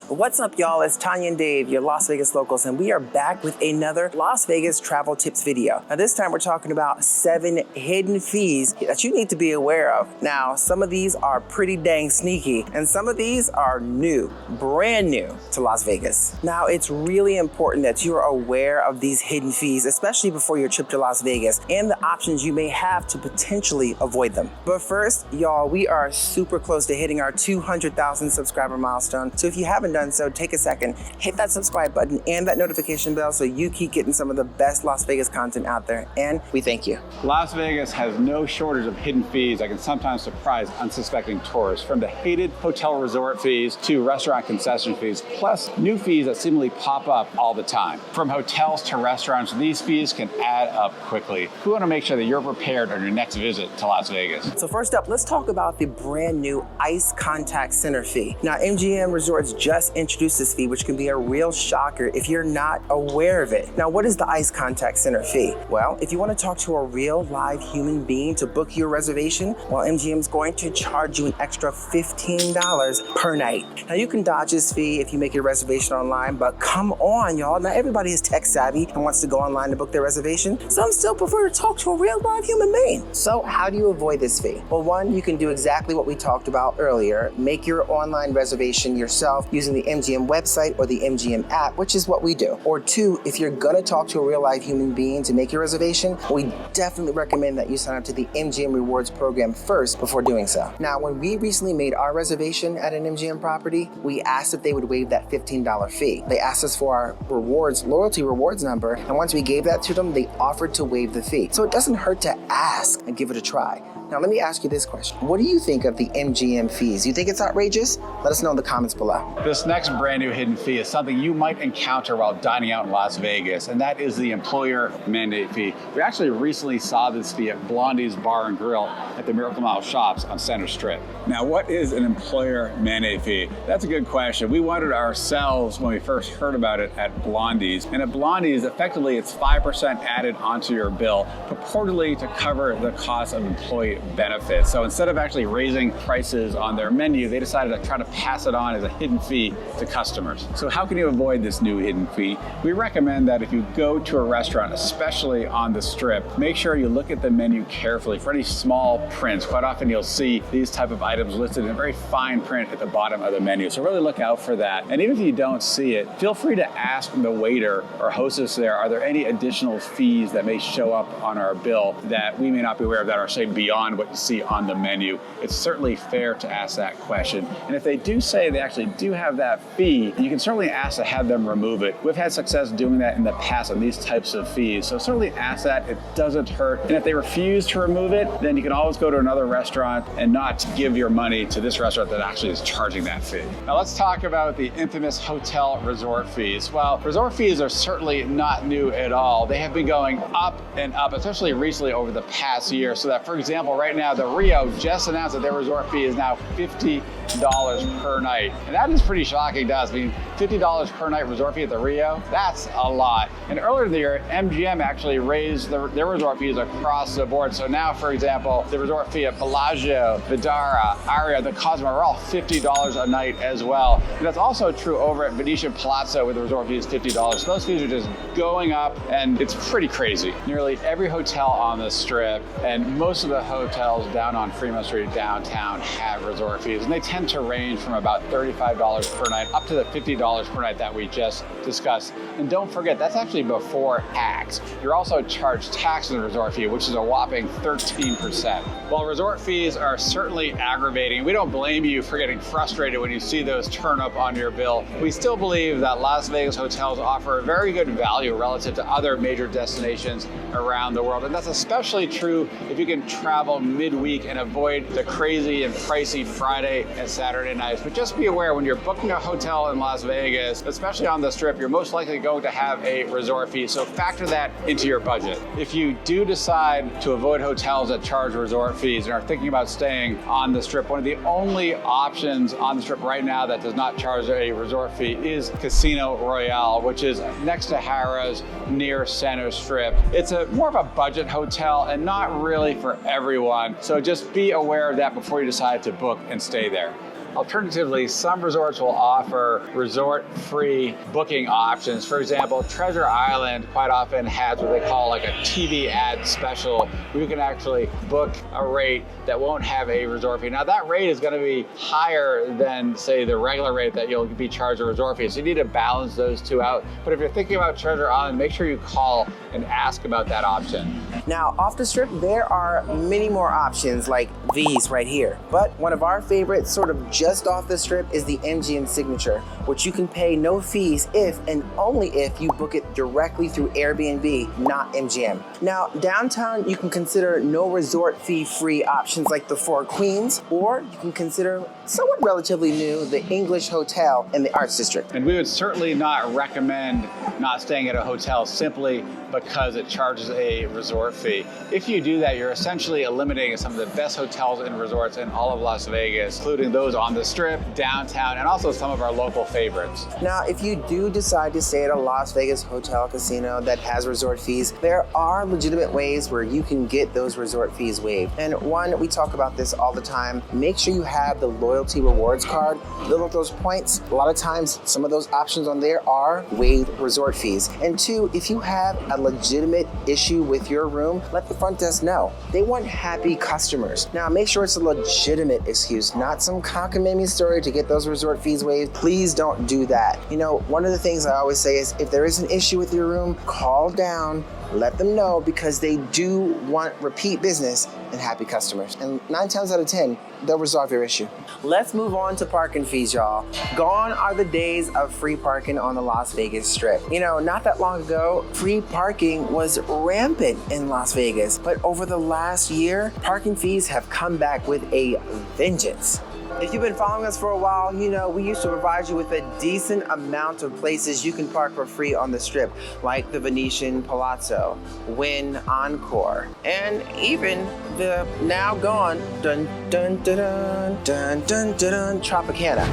What's up, y'all? It's Tanya and Dave, your Las Vegas locals, and we are back with another Las Vegas travel tips video. Now, this time we're talking about 7 hidden fees that you need to be aware of. Now, some of these are pretty dang sneaky, and some of these are new, brand new to Las Vegas. Now, it's really important that you are aware of these hidden fees, especially before your trip to Las Vegas, and the options you may have to potentially avoid them. But first, y'all, we are super close to hitting our 200,000 subscriber milestone. So if you haven't done so, take a second, hit that subscribe button and that notification bell so you keep getting some of the best Las Vegas content out there, and we thank you. Las Vegas has no shortage of hidden fees that can sometimes surprise unsuspecting tourists, from the hated hotel resort fees to restaurant concession fees, plus new fees that seemingly pop up all the time. From hotels to restaurants, these fees can add up quickly. We want to make sure that you're prepared on your next visit to Las Vegas. So first up, let's talk about the brand new ICE Contact Center Fee. Now, MGM Resorts just introduced this fee, which can be a real shocker if you're not aware of it. Now, what is the ICE Contact Center Fee? Well, if you want to talk to a real live human being to book your reservation, well, MGM is going to charge you an extra $15 per night. Now, you can dodge this fee if you make your reservation online, but come on, y'all. Not everybody is tech savvy and wants to go online to book their reservation. Some still prefer to talk to a real live human being. So how do you avoid this fee? Well, one, you can do exactly what we talked about earlier. Make your online reservation yourself using the MGM website or the MGM app, which is what we do. Or two, if you're gonna talk to a real live human being to make your reservation, we definitely recommend that you sign up to the MGM Rewards program first before doing so. Now, when we recently made our reservation at an MGM property, we asked if they would waive that $15 fee. They asked us for our loyalty rewards number, and once we gave that to them, they offered to waive the fee. So it doesn't hurt to ask and give it a try. Now, let me ask you this question. What do you think of the MGM fees? You think it's outrageous? Let us know in the comments below. This next brand new hidden fee is something you might encounter while dining out in Las Vegas, and that is the employer mandate fee. We actually recently saw this fee at Blondie's Bar and Grill at the Miracle Mile Shops on Center Strip. Now, what is an employer mandate fee? That's a good question. We wondered ourselves when we first heard about it at Blondie's. And at Blondie's, effectively, it's 5% added onto your bill, purportedly to cover the cost of employee benefits. So instead of actually raising prices on their menu, they decided to try to pass it on as a hidden fee to customers. So how can you avoid this new hidden fee? We recommend that if you go to a restaurant, especially on the Strip, make sure you look at the menu carefully for any small prints. Quite often you'll see these type of items listed in very fine print at the bottom of the menu. So really look out for that. And even if you don't see it, feel free to ask the waiter or hostess there, are there any additional fees that may show up on our bill that we may not be aware of that are, say, beyond what you see on the menu? It's certainly fair to ask that question. And if they do say they actually do have that fee, you can certainly ask to have them remove it. We've had success doing that in the past on these types of fees. So certainly ask that. It doesn't hurt. And if they refuse to remove it, then you can always go to another restaurant and not give your money to this restaurant that actually is charging that fee. Now let's talk about the infamous hotel resort fees. Well, resort fees are certainly not new at all. They have been going up and up, especially recently over the past year. So that, for example, right now, the Rio just announced that their resort fee is now $50 per night. And that is pretty shocking to us. I mean, $50 per night resort fee at the Rio, that's a lot. And earlier in the year, MGM actually raised their resort fees across the board. So now, for example, the resort fee at Bellagio, Vdara, Aria, the Cosmo are all $50 a night as well. And that's also true over at Venetian Palazzo, where the resort fee is $50. So those fees are just going up, and it's pretty crazy. Nearly every hotel on the Strip and most of the hotels down on Fremont Street downtown have resort fees, and they tend to range from about $35 per night up to the $50 per night that we just discussed. And don't forget, that's actually before tax. You're also charged tax on the resort fee, which is a whopping 13%. While resort fees are certainly aggravating, we don't blame you for getting frustrated when you see those turn up on your bill. We still believe that Las Vegas hotels offer a very good value relative to other major destinations around the world. And that's especially true if you can travel midweek and avoid the crazy and pricey Friday and Saturday nights. But just be aware, when you're booking a hotel in Las Vegas, especially on the Strip, you're most likely going to have a resort fee. So factor that into your budget. If you do decide to avoid hotels that charge resort fees and are thinking about staying on the Strip, one of the only options on the Strip right now that does not charge a resort fee is Casino Royale, which is next to Harrah's near Center Strip. It's more of a budget hotel and not really for everyone. So just be aware of that before you decide to book and stay there. Alternatively, some resorts will offer resort-free booking options. For example, Treasure Island quite often has what they call like a TV ad special, where you can actually book a rate that won't have a resort fee. Now that rate is going to be higher than, say, the regular rate that you'll be charged a resort fee. So you need to balance those two out. But if you're thinking about Treasure Island, make sure you call and ask about that option. Now, off the Strip, there are many more options like these right here. But one of our favorites, sort of just off the Strip, is the MGM Signature, which you can pay no fees if and only if you book it directly through Airbnb, not MGM. Now, downtown, you can consider no resort fee free options like the Four Queens, or you can consider somewhat relatively new, the English Hotel in the Arts District. And we would certainly not recommend not staying at a hotel simply because it charges a resort fee. If you do that, you're essentially eliminating some of the best hotels and resorts in all of Las Vegas, including those on the Strip, downtown, and also some of our local favorites. Now, if you do decide to stay at a Las Vegas hotel casino that has resort fees, there are legitimate ways where you can get those resort fees waived. And one, we talk about this all the time, make sure you have the loyalty rewards card. Build up those points. A lot of times, some of those options on there are waived resort fees. And two, if you have a legitimate issue with your room, let the front desk know. They want happy customers. Now, make sure it's a legitimate excuse, not some cockamamie story to get those resort fees waived. Please don't do that. You know, one of the things I always say is if there is an issue with your room, call down, let them know, because they do want repeat business and happy customers. And 9 times out of 10, they'll resolve your issue. Let's move on to parking fees, y'all. Gone are the days of free parking on the Las Vegas Strip. You know, not that long ago, free parking was rampant in Las Vegas, but over the last year, parking fees have come back with a vengeance. If you've been following us for a while, you know we used to provide you with a decent amount of places you can park for free on the Strip, like the Venetian Palazzo, Wynn Encore, and even the now gone Tropicana.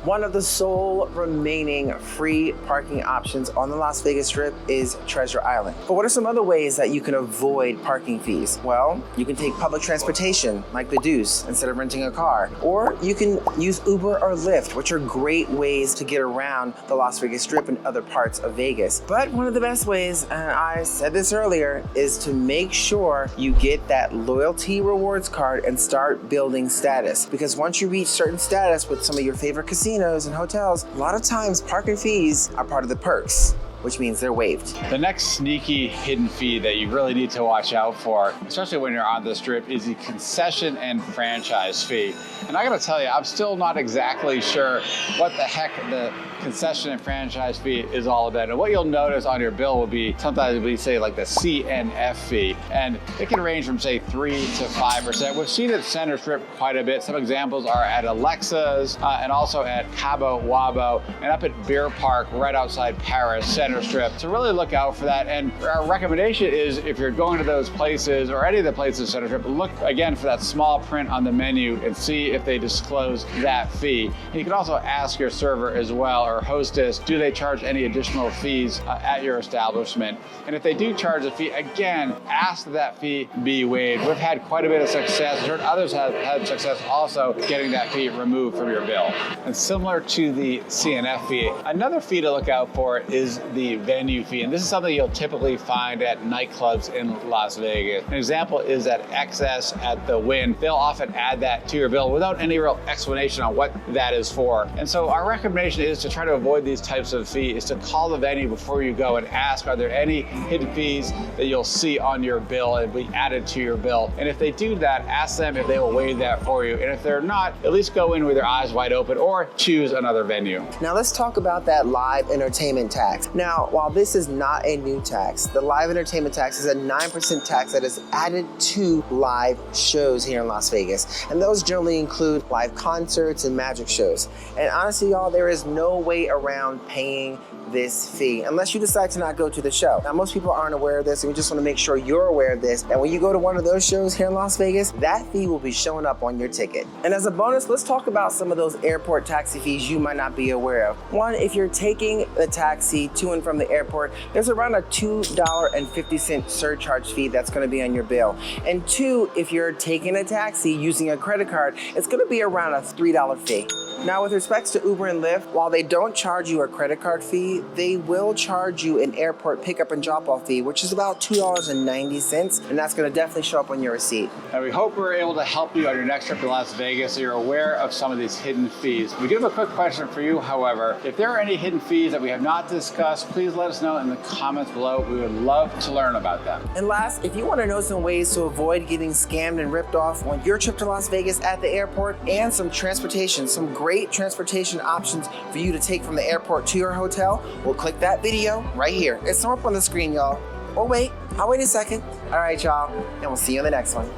One of the sole remaining free parking options on the Las Vegas Strip is Treasure Island. But what are some other ways that you can avoid parking fees? Well, you can take public transportation like the Deuce instead of renting a car. Or you can use Uber or Lyft, which are great ways to get around the Las Vegas Strip and other parts of Vegas. But one of the best ways, and I said this earlier, is to make sure you get that loyalty rewards card and start building status. Because once you reach certain status with some of your favorite casinos and hotels, a lot of times parking fees are part of the perks, which means they're waived. The next sneaky hidden fee that you really need to watch out for, especially when you're on the Strip, is the concession and franchise fee. And I gotta tell you, I'm still not exactly sure what the heck the concession and franchise fee is all about. And what you'll notice on your bill will be sometimes we say like the CNF fee, and it can range from say 3 to 5%. We've seen it at Center Strip quite a bit. Some examples are at Alexa's and also at Cabo Wabo and up at Beer Park right outside Paris Center Strip. So really look out for that. And our recommendation is if you're going to those places or any of the places at Center Strip, look again for that small print on the menu and see if they disclose that fee. And you can also ask your server as well, or hostess, do they charge any additional fees at your establishment? And if they do charge a fee, again, ask that fee be waived. We've had quite a bit of success. I've heard others have had success also getting that fee removed from your bill. And similar to the CNF fee, another fee to look out for is the venue fee. And this is something you'll typically find at nightclubs in Las Vegas. An example is at XS at the Wynn. They'll often add that to your bill without any real explanation on what that is for. And so our recommendation is to try to avoid these types of fees, is to call the venue before you go and ask, are there any hidden fees that you'll see on your bill and be added to your bill? And if they do that, ask them if they will waive that for you. And if they're not, at least go in with your eyes wide open or choose another venue. Now let's talk about that live entertainment tax. Now, while this is not a new tax, the live entertainment tax is a 9% tax that is added to live shows here in Las Vegas. And those generally include live concerts and magic shows. And honestly, y'all, there is no way around paying this fee, unless you decide to not go to the show. Now, most people aren't aware of this, and we just want to make sure you're aware of this. And when you go to one of those shows here in Las Vegas, that fee will be showing up on your ticket. And as a bonus, let's talk about some of those airport taxi fees you might not be aware of. One, if you're taking a taxi to and from the airport, there's around a $2.50 surcharge fee that's going to be on your bill. And two, if you're taking a taxi using a credit card, it's going to be around a $3 fee. Now, with respects to Uber and Lyft, while they don't charge you a credit card fee, they will charge you an airport pickup and drop-off fee, which is about $2.90, and that's going to definitely show up on your receipt. And we hope we're able to help you on your next trip to Las Vegas so you're aware of some of these hidden fees. We do have a quick question for you, however. If there are any hidden fees that we have not discussed, please let us know in the comments below. We would love to learn about them. And last, if you want to know some ways to avoid getting scammed and ripped off on your trip to Las Vegas at the airport, and some transportation, some great transportation options for you to take from the airport to your hotel, well, click that video right here. It's up on the screen, y'all. Oh wait, I'll wait a second. All right, y'all, and we'll see you in the next one.